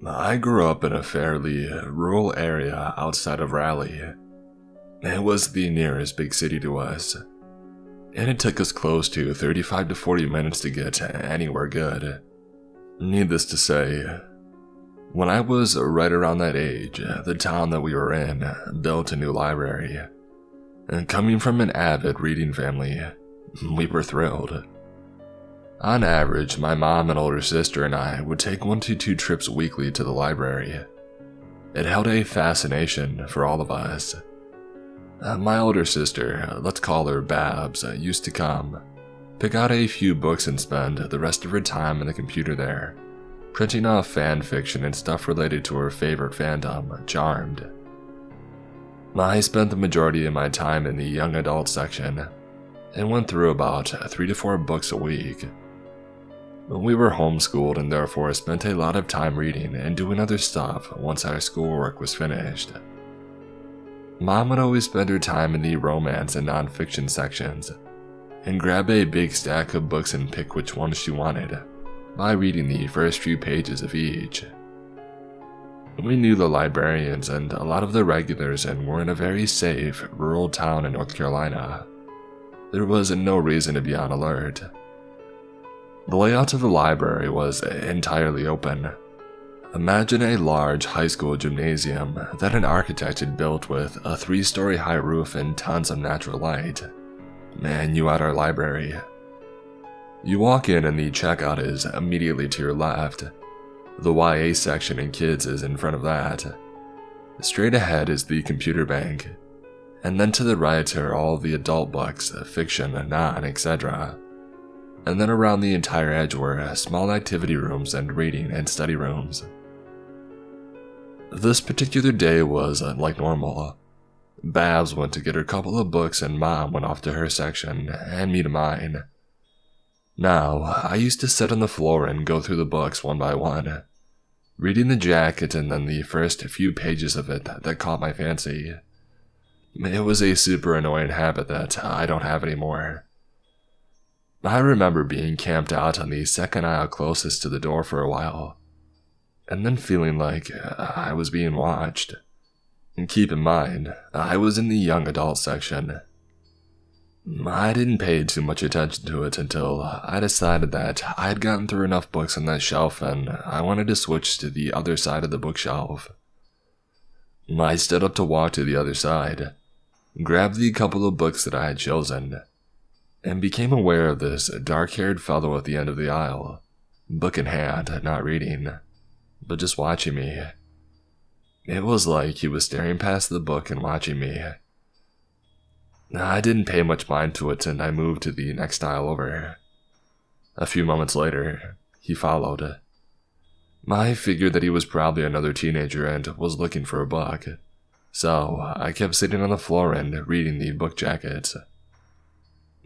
I grew up in a fairly rural area outside of Raleigh. It was the nearest big city to us, and it took us close to 35 to 40 minutes to get anywhere good. Needless to say, when I was right around that age, the town that we were in built a new library. And coming from an avid reading family, we were thrilled. On average, my mom and older sister and I would take 1 to 2 trips weekly to the library. It held a fascination for all of us. My older sister, let's call her Babs, used to come, pick out a few books and spend the rest of her time on the computer there, printing off fan fiction and stuff related to her favorite fandom, Charmed. I spent the majority of my time in the young adult section, and went through about 3 to 4 books a week. We were homeschooled and therefore spent a lot of time reading and doing other stuff once our schoolwork was finished. Mom would always spend her time in the romance and nonfiction sections, and grab a big stack of books and pick which ones she wanted by reading the first few pages of each. We knew the librarians and a lot of the regulars and were in a very safe, rural town in North Carolina. There was no reason to be on alert. The layout of the library was entirely open. Imagine a large high school gymnasium that an architect had built with a 3-story high roof and tons of natural light. And you at our library. You walk in and the checkout is immediately to your left. The YA section and kids is in front of that. Straight ahead is the computer bank, and then to the right are all the adult books, fiction, non, etc. And then around the entire edge were small activity rooms and reading and study rooms. This particular day was like normal. Babs went to get her couple of books and Mom went off to her section and me to mine. Now, I used to sit on the floor and go through the books one by one, reading the jacket and then the first few pages of it that caught my fancy. It was a super annoying habit that I don't have anymore. I remember being camped out on the second aisle closest to the door for a while, and then feeling like I was being watched. And keep in mind, I was in the young adult section. I didn't pay too much attention to it until I decided that I had gotten through enough books on that shelf and I wanted to switch to the other side of the bookshelf. I stood up to walk to the other side, grabbed the couple of books that I had chosen, and became aware of this dark-haired fellow at the end of the aisle, book in hand, not reading, but just watching me. It was like he was staring past the book and watching me. I didn't pay much mind to it and I moved to the next aisle over. A few moments later, he followed. I figured that he was probably another teenager and was looking for a book, so I kept sitting on the floor and reading the book jackets.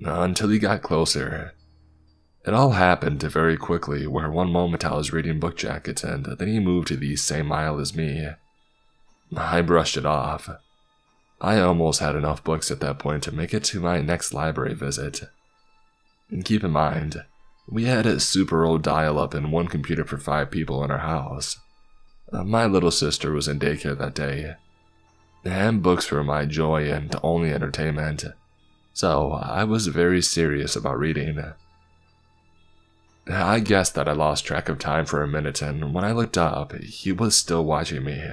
Until he got closer. It all happened very quickly, where one moment I was reading book jackets and then he moved to the same aisle as me. I brushed it off. I almost had enough books at that point to make it to my next library visit. And keep in mind, we had a super old dial-up and one computer for 5 people in our house. My little sister was in daycare that day, and books were my joy and only entertainment, so I was very serious about reading. I guess that I lost track of time for a minute, and when I looked up, he was still watching me.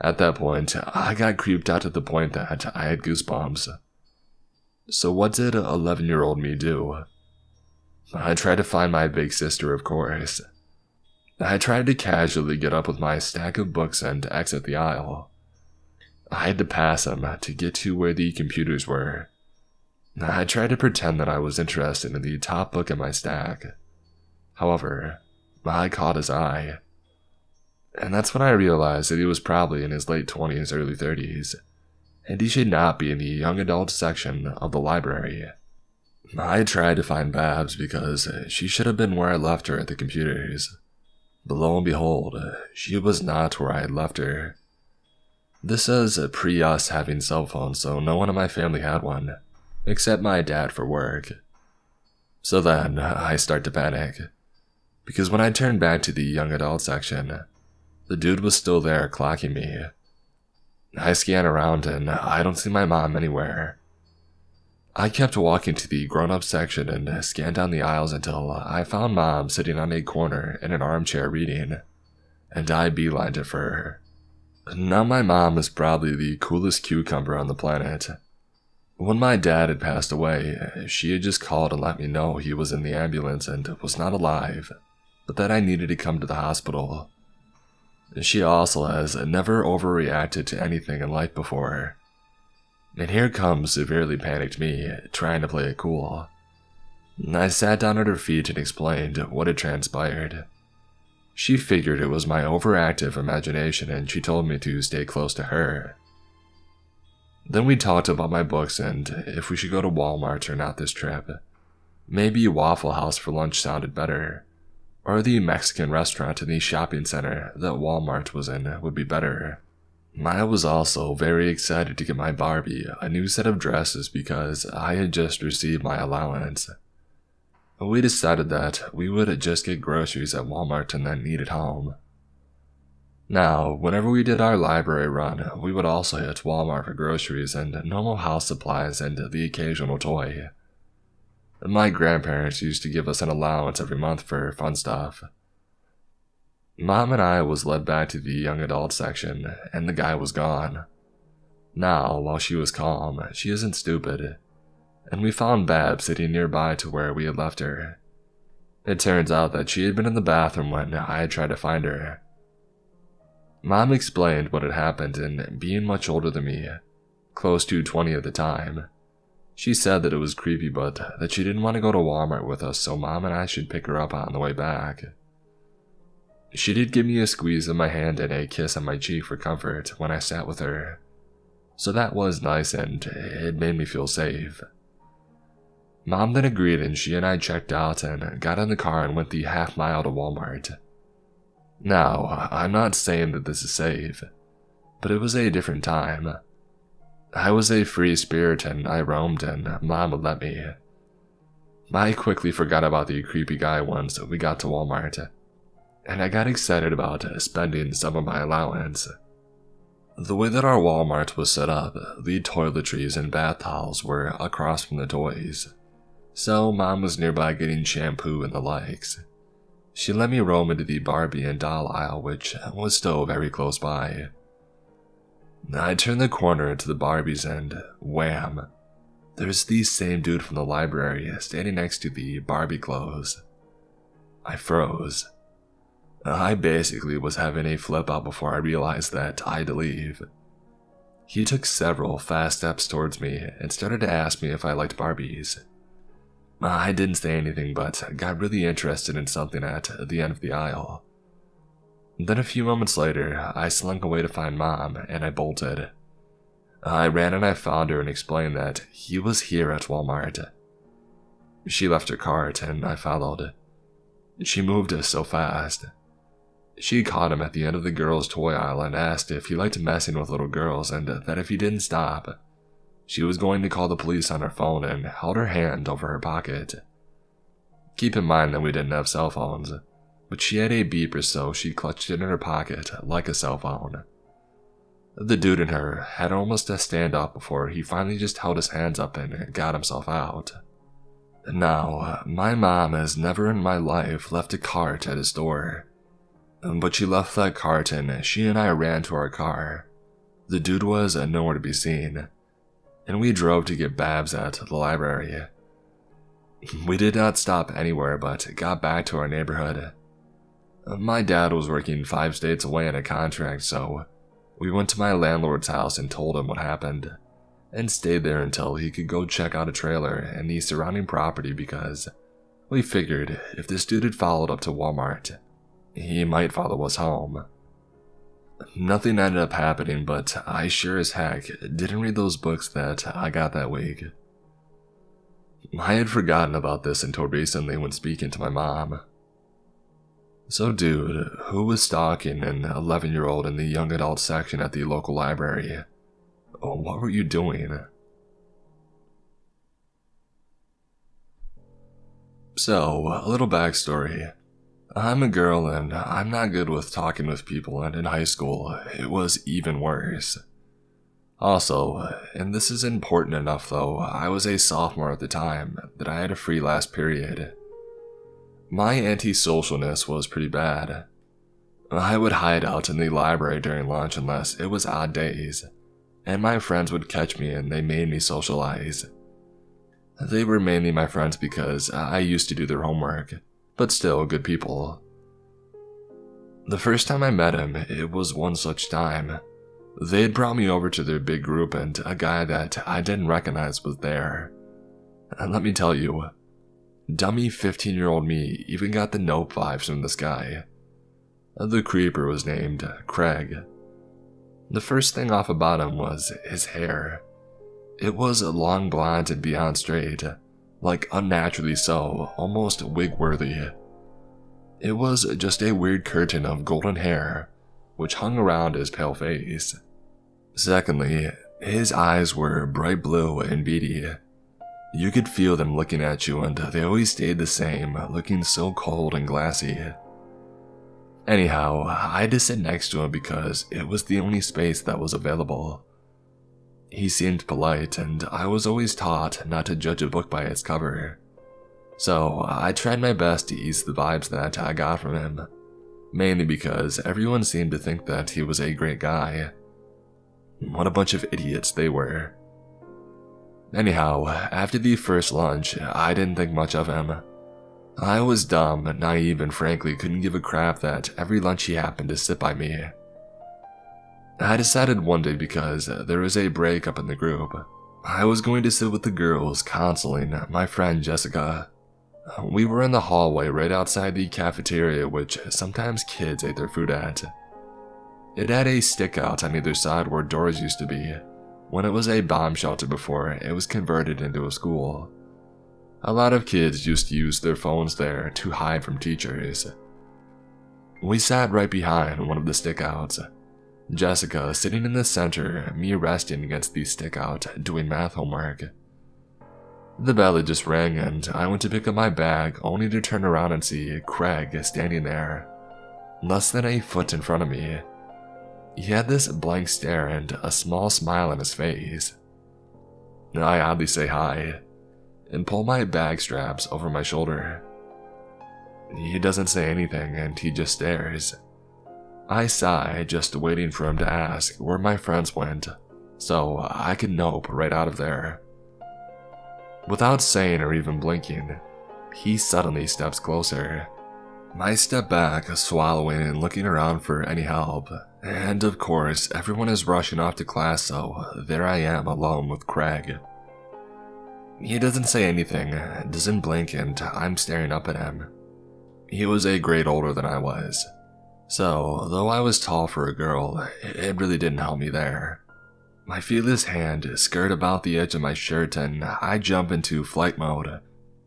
At that point, I got creeped out to the point that I had goosebumps. So what did 11-year-old me do? I tried to find my big sister, of course. I tried to casually get up with my stack of books and exit the aisle. I had to pass him to get to where the computers were. I tried to pretend that I was interested in the top book in my stack. However, I caught his eye. And that's when I realized that he was probably in his late 20s, early 30s, and he should not be in the young adult section of the library. I tried to find Babs because she should have been where I left her at the computers. But lo and behold, she was not where I had left her. This is pre-us having cell phones, so no one in my family had one, except my dad for work. So then, I start to panic, because when I turned back to the young adult section, The dude was still there, clocking me. I scan around and I don't see my mom anywhere. I kept walking to the grown-up section and scanned down the aisles until I found Mom sitting on a corner in an armchair reading, and I beelined it for her. Now my mom is probably the coolest cucumber on the planet. When my dad had passed away, she had just called and let me know he was in the ambulance and was not alive, but that I needed to come to the hospital. She also has never overreacted to anything in life before. And here comes severely panicked me, trying to play it cool. I sat down at her feet and explained what had transpired. She figured it was my overactive imagination and she told me to stay close to her. Then we talked about my books and if we should go to Walmart or not this trip. Maybe Waffle House for lunch sounded better, or the Mexican restaurant in the shopping center that Walmart was in would be better. I was also very excited to get my Barbie a new set of dresses because I had just received my allowance. We decided that we would just get groceries at Walmart and then eat at home. Now, whenever we did our library run, we would also hit Walmart for groceries and normal house supplies and the occasional toy. My grandparents used to give us an allowance every month for fun stuff. Mom and I was led back to the young adult section, and the guy was gone. Now, while she was calm, she isn't stupid, and we found Bab sitting nearby to where we had left her. It turns out that she had been in the bathroom when I had tried to find her. Mom explained what had happened, and being much older than me, close to 20 at the time, she said that it was creepy but that she didn't want to go to Walmart with us so Mom and I should pick her up on the way back. She did give me a squeeze of my hand and a kiss on my cheek for comfort when I sat with her, so that was nice and it made me feel safe. Mom then agreed and she and I checked out and got in the car and went the half mile to Walmart. Now, I'm not saying that this is safe, but it was a different time. I was a free spirit and I roamed and Mom would let me. I quickly forgot about the creepy guy once we got to Walmart, and I got excited about spending some of my allowance. The way that our Walmart was set up, the toiletries and bath towels were across from the toys, so Mom was nearby getting shampoo and the likes. She let me roam into the Barbie and doll aisle, which was still very close by. I turned the corner to the Barbies and wham! There's the same dude from the library standing next to the Barbie clothes. I froze. I basically was having a flip out before I realized that I had to leave. He took several fast steps towards me and started to ask me if I liked Barbies. I didn't say anything but got really interested in something at the end of the aisle. Then a few moments later, I slunk away to find Mom and I bolted. I ran and I found her and explained that he was here at Walmart. She left her cart and I followed. She moved us so fast. She caught him at the end of the girls' toy aisle and asked if he liked messing with little girls and that if he didn't stop, she was going to call the police on her phone and held her hand over her pocket. Keep in mind that we didn't have cell phones, but she had a beeper so she clutched it in her pocket like a cell phone. The dude in her had almost to stand up before he finally just held his hands up and got himself out. Now, my mom has never in my life left a cart at a store. But she left that cart and she and I ran to our car. The dude was nowhere to be seen, and we drove to get Babs at the library. We did not stop anywhere but got back to our neighborhood. My dad was working 5 states away on a contract, so we went to my landlord's house and told him what happened, and stayed there until he could go check out a trailer and the surrounding property because we figured if this dude had followed up to Walmart, he might follow us home. Nothing ended up happening, but I sure as heck didn't read those books that I got that week. I had forgotten about this until recently when speaking to my mom. So dude, who was stalking an 11-year-old in the young adult section at the local library? What were you doing? So, a little backstory. I'm a girl and I'm not good with talking with people, and in high school, it was even worse. Also, and this is important enough though, I was a sophomore at the time that I had a free last period. My antisocialness was pretty bad. I would hide out in the library during lunch unless it was odd days, and my friends would catch me and they made me socialize. They were mainly my friends because I used to do their homework, but still good people. The first time I met him, it was one such time. They had brought me over to their big group and a guy that I didn't recognize was there. And let me tell you, dummy 15-year-old me even got the nope vibes from this guy. The creeper was named Craig. The first thing off about him was his hair. It was long blonde and beyond straight, like unnaturally so, almost wig-worthy. It was just a weird curtain of golden hair, which hung around his pale face. Secondly, his eyes were bright blue and beady. You could feel them looking at you, and they always stayed the same, looking so cold and glassy. Anyhow, I had to sit next to him because it was the only space that was available. He seemed polite, and I was always taught not to judge a book by its cover. So I tried my best to ease the vibes that I got from him, mainly because everyone seemed to think that he was a great guy. What a bunch of idiots they were. Anyhow, after the first lunch, I didn't think much of him. I was dumb, naive, and frankly couldn't give a crap that every lunch he happened to sit by me. I decided one day because there was a breakup in the group, I was going to sit with the girls counseling my friend Jessica. We were in the hallway right outside the cafeteria, which sometimes kids ate their food at. It had a stick out on either side where doors used to be, when it was a bomb shelter before it was converted into a school. A lot of kids used to use their phones there to hide from teachers. We sat right behind one of the stickouts. Jessica sitting in the center, me resting against the stickout doing math homework. The bell had just rang and I went to pick up my bag only to turn around and see Craig standing there, less than a foot in front of me. He had this blank stare and a small smile on his face. I oddly say hi, and pull my bag straps over my shoulder. He doesn't say anything and he just stares. I sigh, just waiting for him to ask where my friends went, so I could nope right out of there. Without saying or even blinking, he suddenly steps closer. I step back, swallowing and looking around for any help, and of course everyone is rushing off to class, so there I am alone with Craig. He doesn't say anything, doesn't blink, and I'm staring up at him. He was a grade older than I was, so though I was tall for a girl, it really didn't help me there. I feel his hand skirt about the edge of my shirt and I jump into flight mode,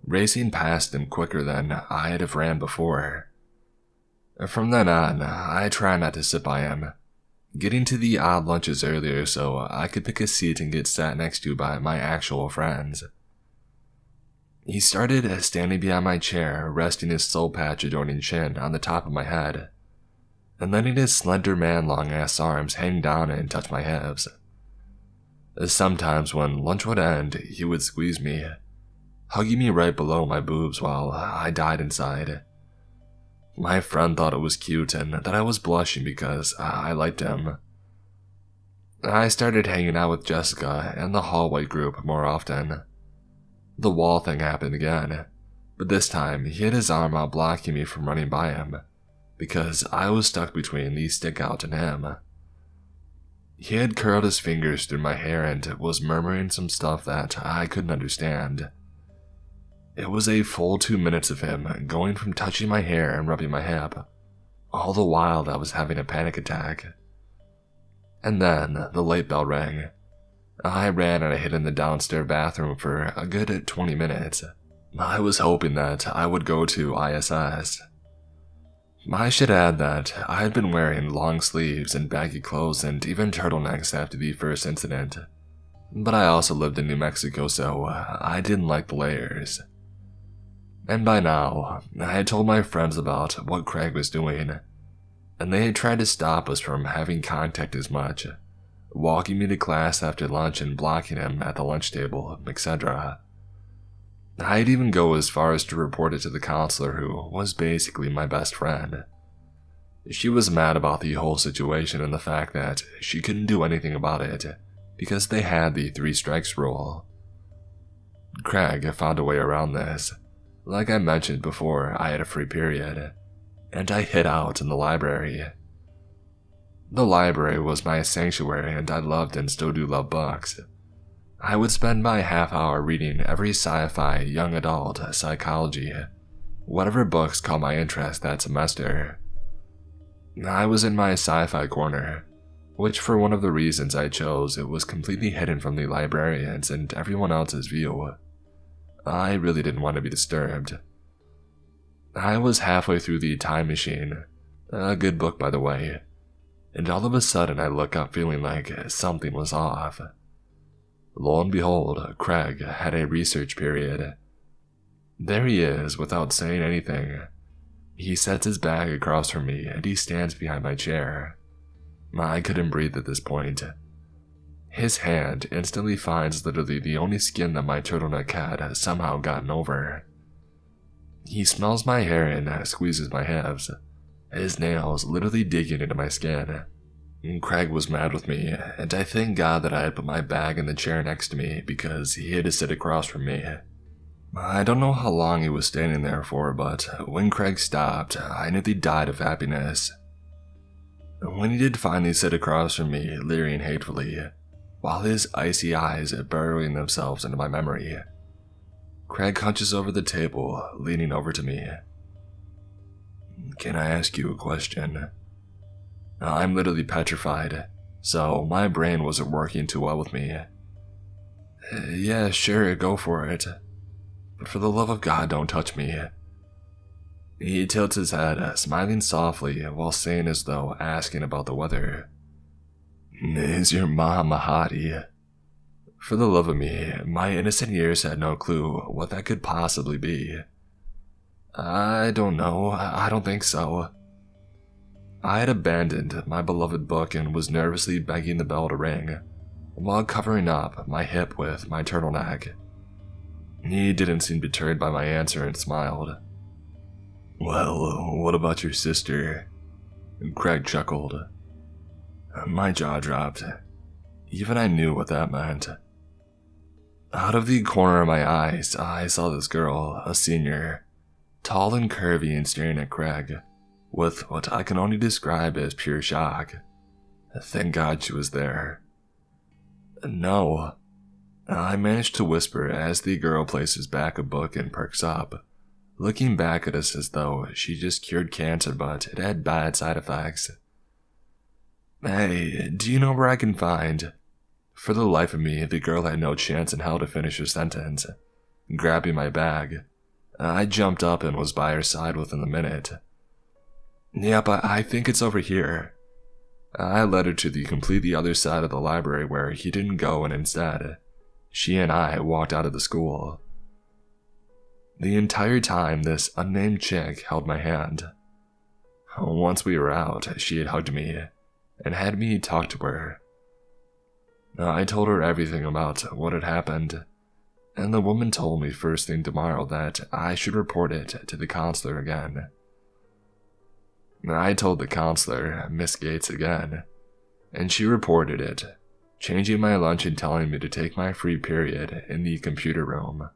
racing past him quicker than I'd have ran before. From then on, I try not to sit by him, getting to the odd lunches earlier so I could pick a seat and get sat next to by my actual friends. He started standing behind my chair, resting his soul patch adorning chin on the top of my head, and letting his slender man-long-ass arms hang down and touch my hips. Sometimes when lunch would end, he would squeeze me, hugging me right below my boobs while I died inside. My friend thought it was cute and that I was blushing because I liked him. I started hanging out with Jessica and the hallway group more often. The wall thing happened again, but this time he had his arm out blocking me from running by him, because I was stuck between the stickout and him. He had curled his fingers through my hair and was murmuring some stuff that I couldn't understand. It was a full 2 minutes of him going from touching my hair and rubbing my hip, all the while I was having a panic attack. And then the late bell rang. I ran and I hid in the downstairs bathroom for a good 20 minutes. I was hoping that I would go to ISS. I should add that I had been wearing long sleeves and baggy clothes and even turtlenecks after the first incident, but I also lived in New Mexico, so I didn't like the layers. And by now, I had told my friends about what Craig was doing, and they had tried to stop us from having contact as much, walking me to class after lunch and blocking him at the lunch table, etc. I'd even go as far as to report it to the counselor, who was basically my best friend. She was mad about the whole situation and the fact that she couldn't do anything about it because they had the 3 strikes rule. Craig found a way around this. Like I mentioned before, I had a free period, and I hid out in the library. The library was my sanctuary, and I loved and still do love books. I would spend my half hour reading every sci-fi, young adult, psychology, whatever books caught my interest that semester. I was in my sci-fi corner, which for one of the reasons I chose, it was completely hidden from the librarians and everyone else's view. I really didn't want to be disturbed. I was halfway through The Time Machine, a good book by the way, and all of a sudden I look up feeling like something was off. Lo and behold, Craig had a research period. There he is, without saying anything. He sets his bag across from me and he stands behind my chair. I couldn't breathe at this point. His hand instantly finds literally the only skin that my turtleneck had somehow gotten over. He smells my hair and squeezes my hips, his nails literally digging into my skin. Craig was mad with me, and I thank God that I had put my bag in the chair next to me because he had to sit across from me. I don't know how long he was standing there for, but when Craig stopped, I nearly died of happiness. When he did finally sit across from me, leering hatefully, while his icy eyes burrowing themselves into my memory, Craig hunches over the table, leaning over to me. "Can I ask you a question?" I'm literally petrified, so my brain wasn't working too well with me. "Yeah, sure, go for it. But for the love of God, don't touch me." He tilts his head, smiling softly while saying as though asking about the weather. "Is your mom a hottie?" For the love of me, my innocent ears had no clue what that could possibly be. "I don't know, I don't think so." I had abandoned my beloved book and was nervously begging the bell to ring, while covering up my hip with my turtleneck. He didn't seem deterred by my answer and smiled. "Well, what about your sister?" Craig chuckled. My jaw dropped. Even I knew what that meant. Out of the corner of my eyes, I saw this girl, a senior, tall and curvy and staring at Craig, with what I can only describe as pure shock. Thank God she was there. "No," I managed to whisper as the girl places back a book and perks up, looking back at us as though she just cured cancer but it had bad side effects. "Hey, do you know where I can find?" For the life of me, the girl had no chance in hell to finish her sentence. Grabbing my bag, I jumped up and was by her side within a minute. "Yep, I think it's over here." I led her to the completely other side of the library where he didn't go, and instead, she and I walked out of the school. The entire time, this unnamed chick held my hand. Once we were out, she had hugged me and had me talk to her. I told her everything about what had happened, and the woman told me first thing tomorrow that I should report it to the counselor again. I told the counselor, Miss Gates, again, and she reported it, changing my lunch and telling me to take my free period in the computer room.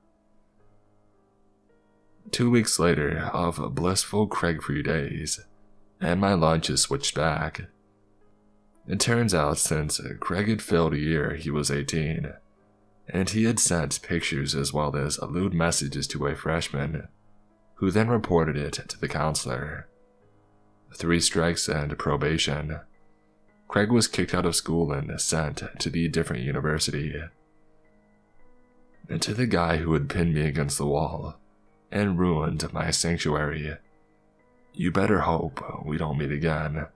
2 weeks later, of blissful Craig-free days, and my lunch is switched back. It turns out since Craig had failed a year, he was 18, and he had sent pictures as well as lewd messages to a freshman, who then reported it to the counselor. 3 strikes and probation. Craig was kicked out of school and sent to the different university. And to the guy who had pinned me against the wall and ruined my sanctuary, you better hope we don't meet again.